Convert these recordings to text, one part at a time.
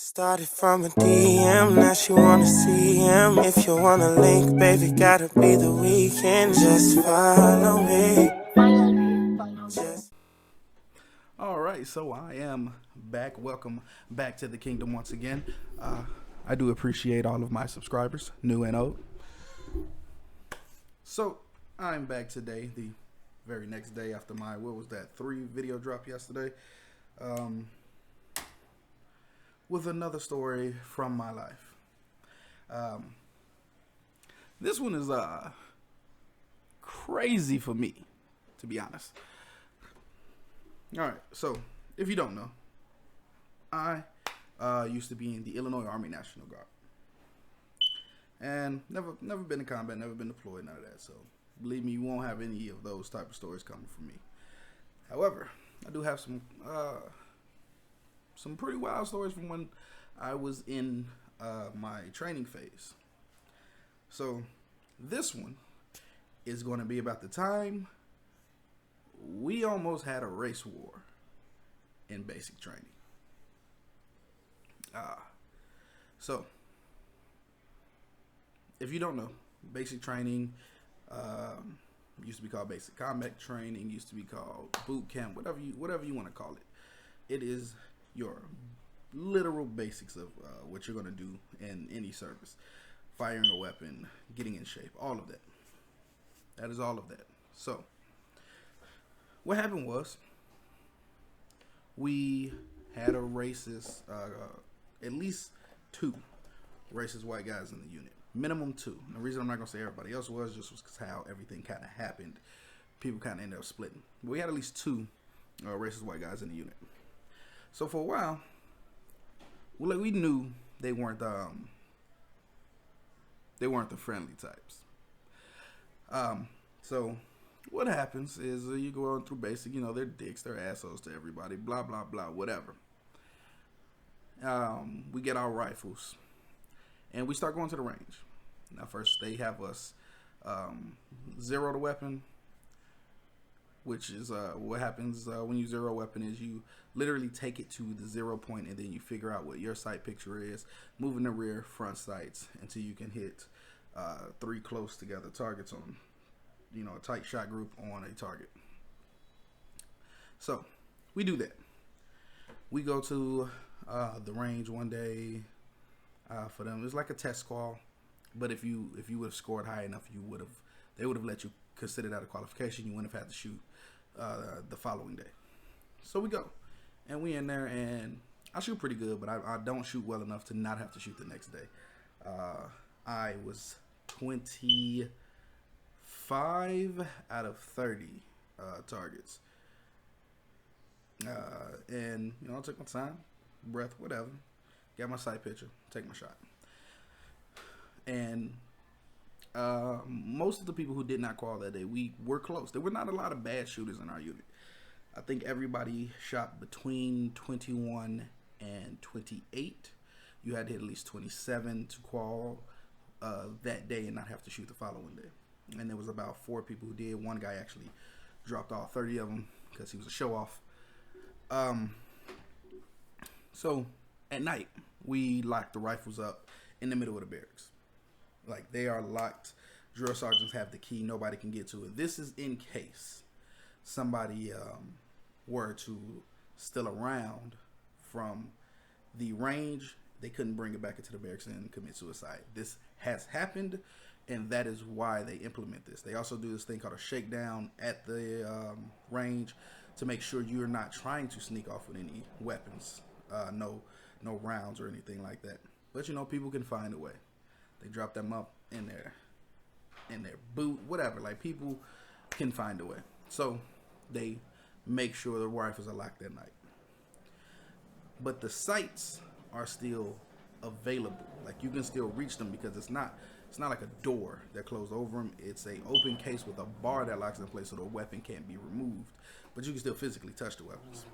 Started from a DM, now she wanna see him. If you wanna link, baby, gotta be the weekend. Just follow me. All right, so I am back. Welcome back to the kingdom once again. I do appreciate all of my subscribers, new and old. So I'm back today, the very next day after my 3 video drop yesterday, with another story from my life. This one is crazy for me, to be honest. All right, so if you don't know, I used to be in the Illinois Army National Guard, and never been in combat, never been deployed, none of that. So believe me, you won't have any of those type of stories coming from me. However, I do have some pretty wild stories from when I was in my training phase. So this one is going to be about the time we almost had a race war in basic training. So if you don't know, basic training used to be called basic combat training, used to be called boot camp, whatever you want to call it. It is your literal basics of what you're going to do in any service. Firing a weapon, getting in shape, all of that. That is all of that. So what happened was, we had a racist, at least 2 racist white guys in the unit. Minimum 2. And the reason I'm not going to say everybody else was because how everything kind of happened. People kind of ended up splitting. But we had at least 2 racist white guys in the unit. So for a while, we knew they weren't the friendly types. So what happens is you go on through basic, they're dicks, they're assholes to everybody, blah, blah, blah, whatever. We get our rifles, and we start going to the range. Now, first, they have us zero the weapon, which is what happens when you zero a weapon is you literally take it to the 0 point, and then you figure out what your sight picture is, moving the rear, front sights, until you can hit 3 close together targets on a tight shot group on a target. So we do that. We go to the range one day for them. It was like a test call, but if you would have scored high enough, they would have let you consider that a qualification. You wouldn't have had to shoot the following day. So we go, and we in there, and I shoot pretty good, but I don't shoot well enough to not have to shoot the next day. I was 25 out of 30 targets. And I took my time, breath, whatever. Got my sight picture, take my shot. And most of the people who did not call that day, we were close. There were not a lot of bad shooters in our unit. I think everybody shot between 21 and 28. You had to hit at least 27 to qual that day and not have to shoot the following day. And there was about 4 people who did. One guy actually dropped all 30 of them because he was a show-off. So at night, we locked the rifles up in the middle of the barracks. Like, they are locked. Drill sergeants have the key. Nobody can get to it. This is in case somebody were to steal a round from the range. They couldn't bring it back into the barracks and commit suicide. This has happened, and that is why they implement this. They also do this thing called a shakedown at the range to make sure you're not trying to sneak off with any weapons, no rounds or anything like that. But people can find a way. They drop them up in their boot, whatever. Like, people can find a way. So they make sure the rifles are locked at night. But the sights are still available. Like, you can still reach them because it's not like a door that closed over them. It's a open case with a bar that locks in place so the weapon can't be removed. But you can still physically touch the weapons.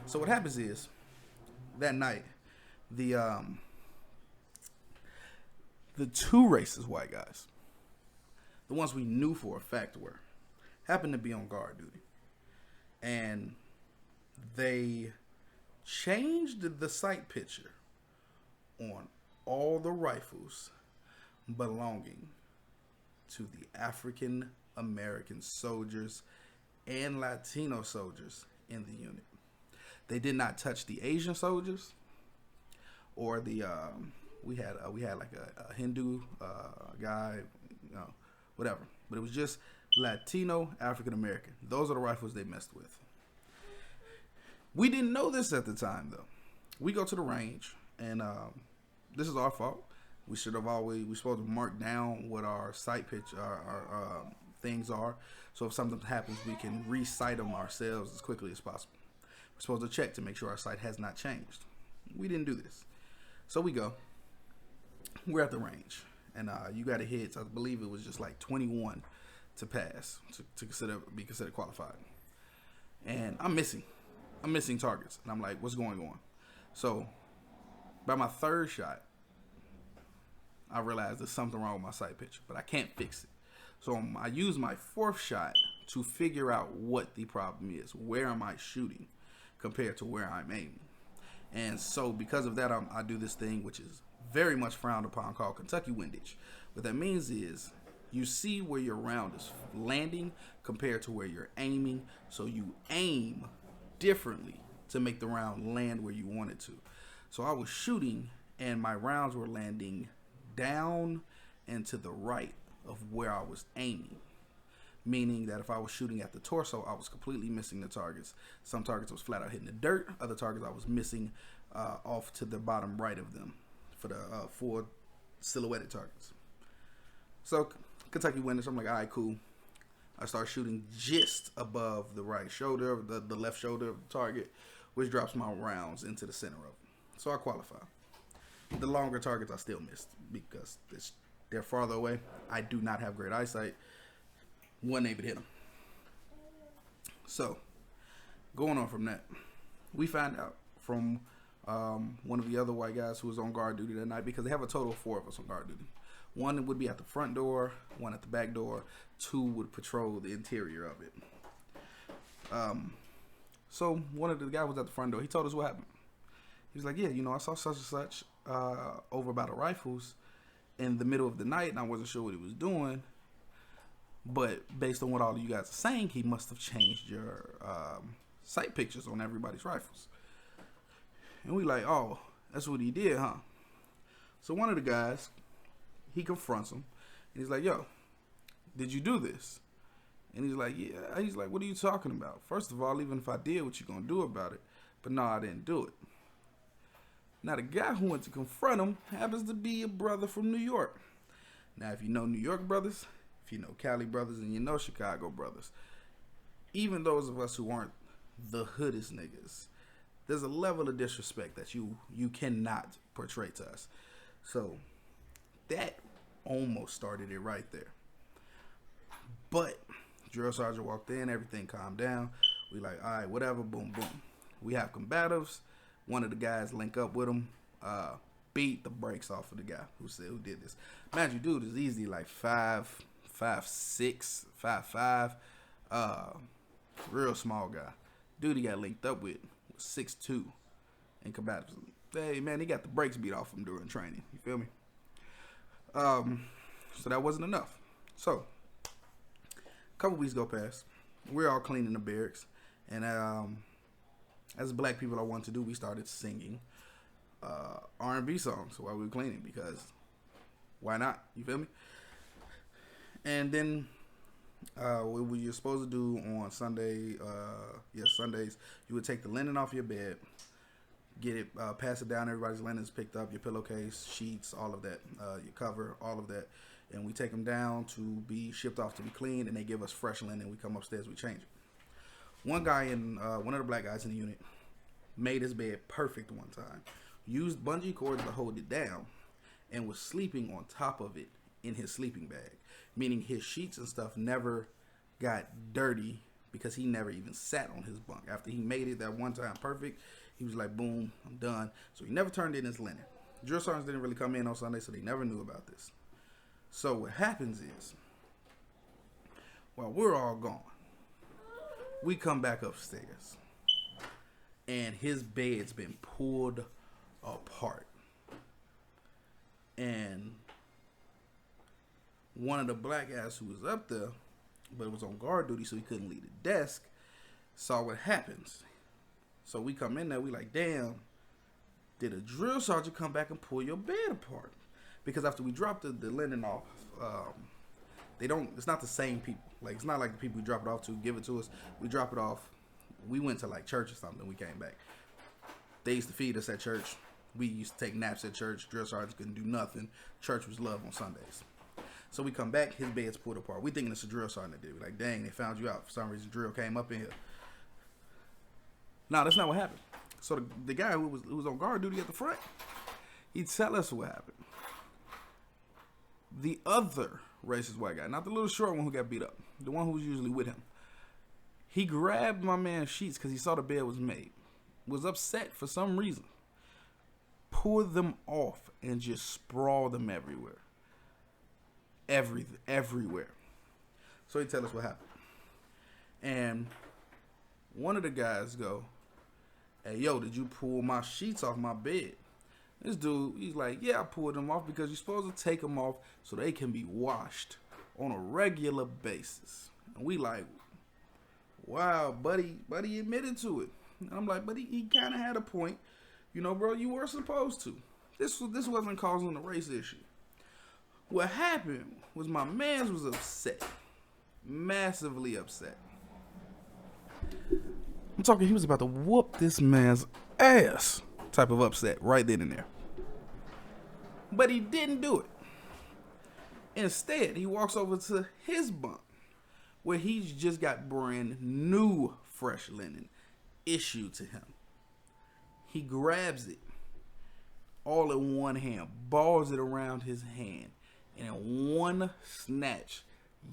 So what happens is, that night, the 2 racist white guys, the ones we knew for a fact happened to be on guard duty. And they changed the sight picture on all the rifles belonging to the African American soldiers and Latino soldiers in the unit. They did not touch the Asian soldiers or the we had like a Hindu guy, whatever. But it was just Latino African American. Those are the rifles they messed with. We didn't know this at the time though. We go to the range, and this is our fault. We should have we're supposed to mark down what our sight pitch, our things are. So if something happens, we can re-sight them ourselves as quickly as possible. We're supposed to check to make sure our sight has not changed. We didn't do this. So we go. We're at the range, and you got to hit, I believe it was just like 21 to pass, to be considered qualified. And I'm missing targets. And I'm like, what's going on? So by my third shot, I realized there's something wrong with my sight picture, but I can't fix it. So I use my fourth shot to figure out what the problem is. Where am I shooting compared to where I'm aiming? And so because of that, I do this thing which is very much frowned upon called Kentucky windage. What that means is you see where your round is landing compared to where you're aiming. So you aim differently to make the round land where you want it to. So I was shooting and my rounds were landing down and to the right of where I was aiming. Meaning that if I was shooting at the torso, I was completely missing the targets. Some targets was flat out hitting the dirt. Other targets I was missing off to the bottom right of them for the four silhouetted targets. So Kentucky windage, I'm like, all right, cool. I start shooting just above the right shoulder, the left shoulder of the target, which drops my rounds into the center of it. So I qualify. The longer targets I still missed because they're farther away. I do not have great eyesight. Wasn't able to hit them. So, going on from that, we find out from one of the other white guys who was on guard duty that night, because they have a total of 4 of us on guard duty. One would be at the front door, one at the back door, 2 would patrol the interior of it. So one of the guys was at the front door. He told us what happened. He was like, yeah, I saw such and such over by the rifles in the middle of the night, and I wasn't sure what he was doing. But based on what all of you guys are saying, he must have changed your sight pictures on everybody's rifles. And we like, oh, that's what he did, huh? So one of the guys, he confronts him, and he's like, yo, did you do this? And he's like, yeah. He's like, what are you talking about? First of all, even if I did, what you gonna do about it? But no, I didn't do it. Now, the guy who went to confront him happens to be a brother from New York. Now, if you know New York brothers, if you know Cali brothers, and you know Chicago brothers, even those of us who aren't the hoodest niggas, there's a level of disrespect that you cannot portray to us. So that almost started it right there. But drill sergeant walked in, everything calmed down. We like, all right, whatever, boom, boom. We have combatives. One of the guys link up with him, beat the brakes off of the guy who did this. Mind you, dude is easily like 5'6", 5'5", real small guy. Dude he got linked up with was 6'2", and combatives. Hey man, he got the brakes beat off him during training. You feel me? So that wasn't enough. So a couple weeks go past. We're all cleaning the barracks, and as black people, I wanted to do, we started singing R&B songs while we were cleaning, because why not? You feel me? And then what we were supposed to do on Sundays, you would take the linen off your bed, get it, pass it down. Everybody's linen is picked up, your pillowcase, sheets, all of that, your cover, all of that. And we take them down to be shipped off to be cleaned, and they give us fresh linen. We come upstairs, we change it. One guy one of the black guys in the unit made his bed perfect one time, used bungee cords to hold it down, and was sleeping on top of it in his sleeping bag, meaning his sheets and stuff never got dirty because he never even sat on his bunk. After he made it that one time perfect, he was like, boom, I'm done. So he never turned in his linen. Drill sergeants didn't really come in on Sunday, so they never knew about this. So what happens is, while we're all gone, we come back upstairs, and his bed's been pulled apart. one of the black guys who was up there, but was on guard duty, so he couldn't leave the desk, saw what happens. So we come in there, we like, damn, did a drill sergeant come back and pull your bed apart? Because after we dropped the linen off, it's not the same people. Like, it's not like the people we drop it off to give it to us. We drop it off. We went to like church or something. We came back. They used to feed us at church. We used to take naps at church. Drill sergeants couldn't do nothing. Church was love on Sundays. So we come back, his bed's pulled apart. We thinking it's a drill sergeant that did it. We're like, dang, they found you out. For some reason, drill came up in here. No, that's not what happened. So the guy who was on guard duty at the front, he'd tell us what happened. The other racist white guy, not the little short one who got beat up, the one who was usually with him, he grabbed my man's sheets because he saw the bed was made, was upset for some reason, pulled them off and just sprawled them everywhere. Everywhere. So he tell us what happened. And one of the guys go, hey, yo, did you pull my sheets off my bed? This dude, he's like, yeah, I pulled them off because you're supposed to take them off so they can be washed on a regular basis. And we like, wow, buddy admitted to it. And I'm like, but he kind of had a point. You know, bro, you were supposed to. This wasn't causing a race issue. What happened was my man was upset. Massively upset. I'm talking, he was about to whoop this man's ass type of upset right then and there. But he didn't do it. Instead, he walks over to his bunk where he's just got brand new fresh linen issued to him. He grabs it all in one hand, balls it around his hand, and in one snatch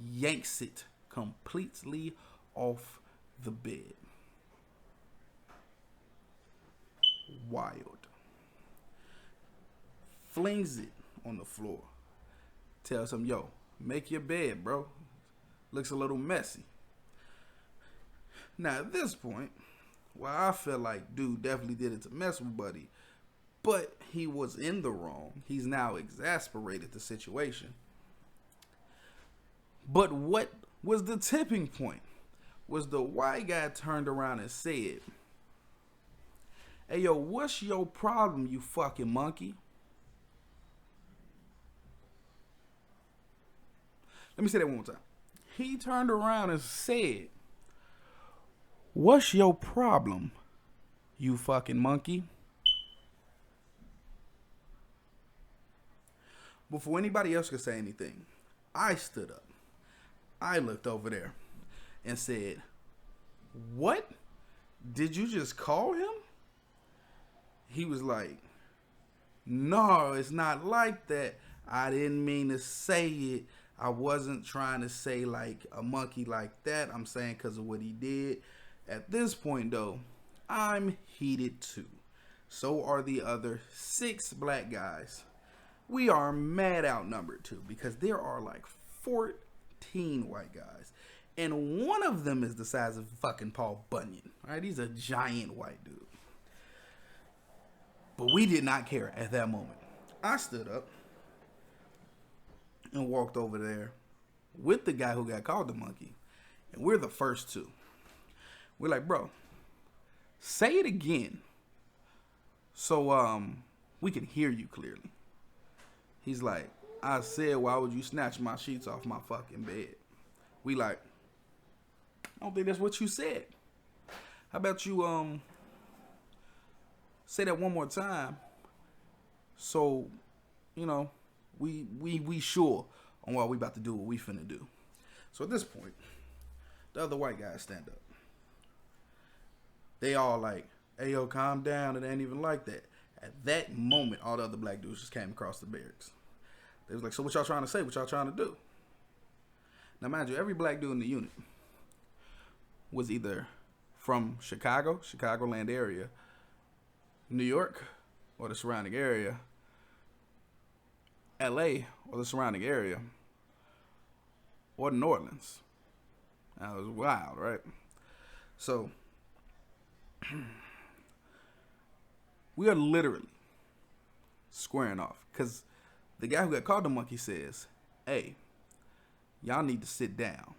yanks it completely off the bed. Wild. Flings it on the floor. Tells him, yo, make your bed, bro. Looks a little messy. Now at this point, well, I feel like dude definitely did it to mess with Buddy, but he was in the wrong. He's now exasperated the situation. But what was the tipping point? Was the white guy turned around and said, hey, yo, what's your problem, you fucking monkey? Let me say that one more time. He turned around and said, what's your problem, you fucking monkey? Before anybody else could say anything, I stood up. I looked over there and said, what? Did you just call him? He was like, no, it's not like that. I didn't mean to say it. I wasn't trying to say like a monkey like that. I'm saying because of what he did. At this point, though, I'm heated too. So are the other 6 black guys. We are mad outnumbered too because there are like 14 white guys. And one of them is the size of fucking Paul Bunyan. Right? He's a giant white dude. But we did not care at that moment. I stood up and walked over there with the guy who got called the monkey. And we're the first 2. We're like, bro, say it again so we can hear you clearly. He's like, I said, why would you snatch my sheets off my fucking bed? We like, I don't think that's what you said. How about you say that one more time so, you know, we sure on what we about to do, what we finna do. So at this point, the other white guys stand up. They all like, hey, yo, calm down. It ain't even like that. At that moment, all the other black dudes just came across the barracks. They was like, so what y'all trying to say? What y'all trying to do? Now, mind you, every black dude in the unit was either from Chicago, Chicagoland area, New York, or the surrounding area, LA, or the surrounding area, or New Orleans. That was wild, right? So, we are literally squaring off because the guy who got called the monkey says, hey, y'all need to sit down.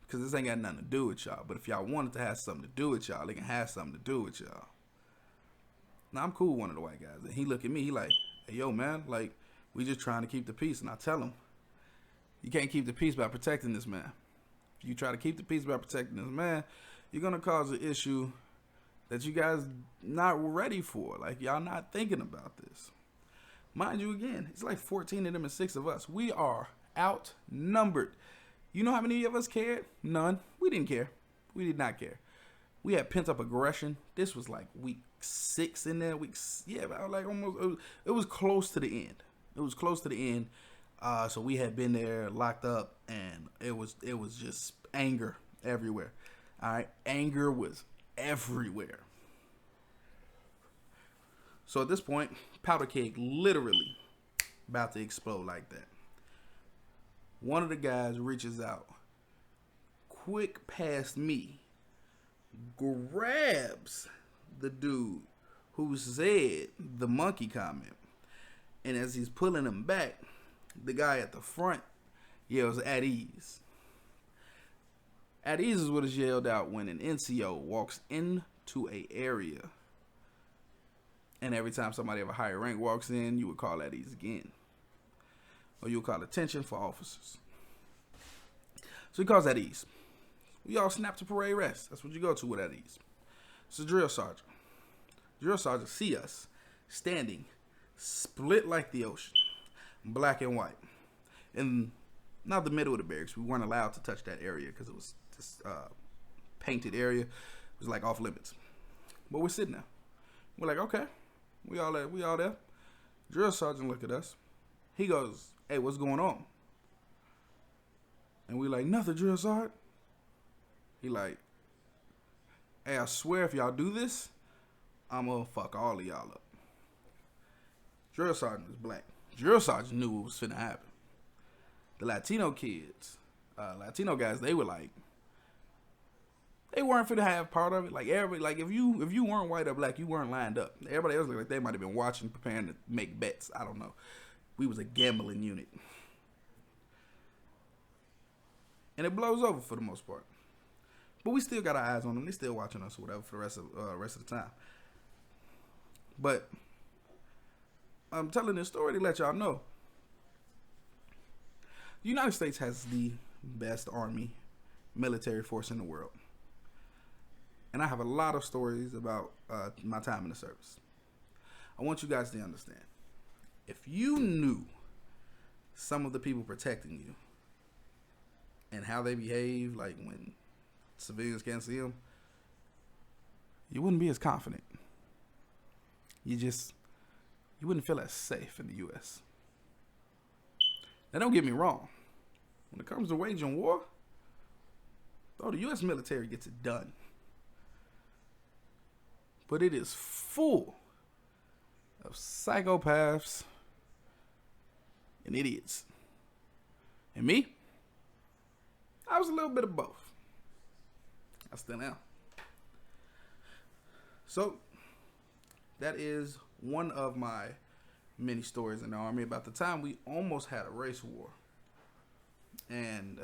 Because this ain't got nothing to do with y'all. But if y'all wanted to have something to do with y'all, they can have something to do with y'all. Now, I'm cool with one of the white guys. And he look at me, he like, hey, yo, man, like, we just trying to keep the peace. And I tell him, you can't keep the peace by protecting this man. If you try to keep the peace by protecting this man, you're going to cause an issue that you guys not ready for. Like, y'all not thinking about this. Mind you, again, it's like 14 of them and 6 of us. We are outnumbered. You know how many of us cared? None. We didn't care. We did not care. We had pent up aggression. This was like week 6 in there. Like almost. It was close to the end. It was close to the end. So we had been there, locked up, and it was just anger everywhere. All right, anger was everywhere. So at this point, powder keg literally about to explode like that. One of the guys reaches out, quick past me, grabs the dude who said the monkey comment. And as he's pulling him back, the guy at the front yells, "At ease." At ease is what is yelled out when an NCO walks into a area. And every time somebody of a higher rank walks in, you would call at ease again. Or you'll call attention for officers. So he calls at ease. We all snap to parade rest. That's what you go to with at ease. It's a drill sergeant. Drill sergeant see us standing, split like the ocean, black and white. In not the middle of the barracks. We weren't allowed to touch that area because it was this painted area. It was like off limits. But we're sitting there. We're like, okay, we all there. Drill sergeant look at us. He goes, "Hey, what's going on?" And we like, "Nothing, drill sergeant." He like, "Hey, I swear if y'all do this, I'm gonna fuck all of y'all up." Drill sergeant is black. Drill sergeant knew what was finna happen. The Latino kids, Latino guys, they were like, they weren't finna have part of it. Like everybody, like if you weren't white or black, you weren't lined up. Everybody else looked like they might have been watching, preparing to make bets. I don't know. We was a gambling unit. And it blows over for the most part. But we still got our eyes on them. They still watching us or whatever for the rest of the time. But I'm telling this story to let y'all know. The United States has the best army, military force in the world. And I have a lot of stories about my time in the service. I want you guys to understand. If you knew some of the people protecting you and how they behave, like when civilians can't see them, you wouldn't be as confident. You wouldn't feel as safe in the U.S. Now, don't get me wrong. When it comes to waging war, the U.S. military gets it done. But it is full of psychopaths and idiots. And me, I was a little bit of both. I still am. So, that is one of my many stories in the Army about the time we almost had a race war. And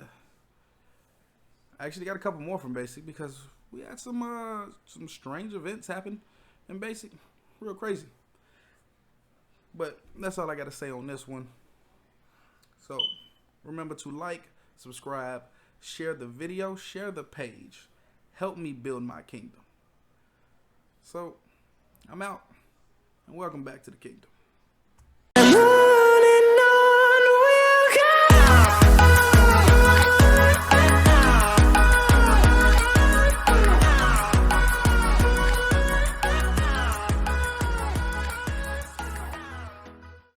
I actually got a couple more from basic because we had some strange events happen in basic. Real crazy. But that's all I got to say on this one. So remember to like, subscribe, share the video, share the page. Help me build my kingdom. So I'm out, and welcome back to the kingdom.